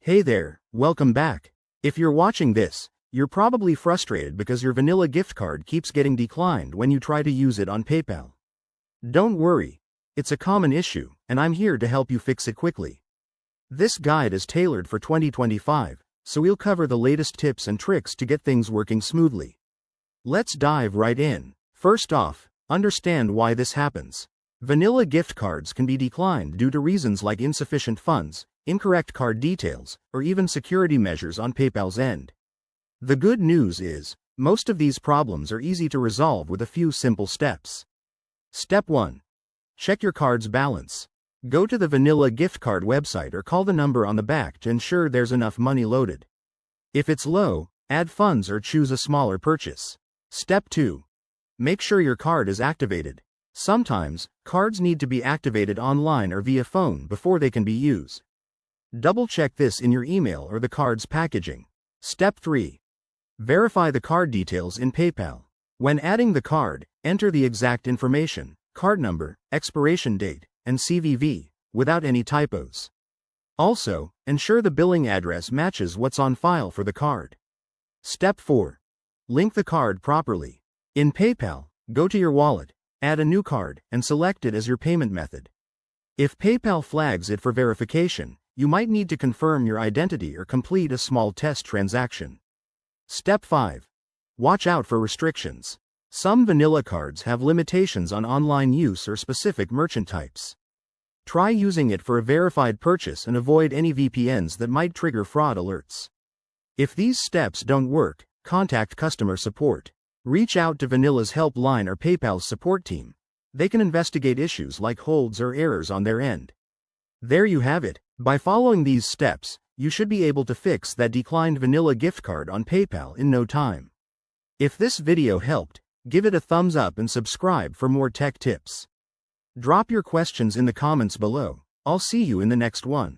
Hey there, welcome back. If you're watching this, you're probably frustrated because your vanilla gift card keeps getting declined when you try to use it on PayPal. Don't worry, it's a common issue, and I'm here to help you fix it quickly. This guide is tailored for 2025, so we'll cover the latest tips and tricks to get things working smoothly. Let's dive right in. First off, understand why this happens. Vanilla gift cards can be declined due to reasons like insufficient funds, incorrect card details, or even security measures on PayPal's end. The good news is, most of these problems are easy to resolve with a few simple steps. Step 1. Check your card's balance. Go to the Vanilla gift card website or call the number on the back to ensure there's enough money loaded. If it's low, add funds or choose a smaller purchase. Step 2. Make sure your card is activated. Sometimes, cards need to be activated online or via phone before they can be used. Double-check this in your email or the card's packaging. Step 3. Verify the card details in PayPal. When adding the card, enter the exact information, card number, expiration date, and CVV, without any typos. Also, ensure the billing address matches what's on file for the card. Step 4. Link the card properly. In PayPal, go to your wallet, add a new card, and select it as your payment method. If PayPal flags it for verification, you might need to confirm your identity or complete a small test transaction. Step 5. Watch out for restrictions. Some vanilla cards have limitations on online use or specific merchant types. Try using it for a verified purchase and avoid any VPNs that might trigger fraud alerts. If these steps don't work, contact customer support. Reach out to Vanilla's helpline or PayPal's support team. They can investigate issues like holds or errors on their end. There you have it. By following these steps, you should be able to fix that declined vanilla gift card on PayPal in no time. If this video helped, give it a thumbs up and subscribe for more tech tips. Drop your questions in the comments below. I'll see you in the next one.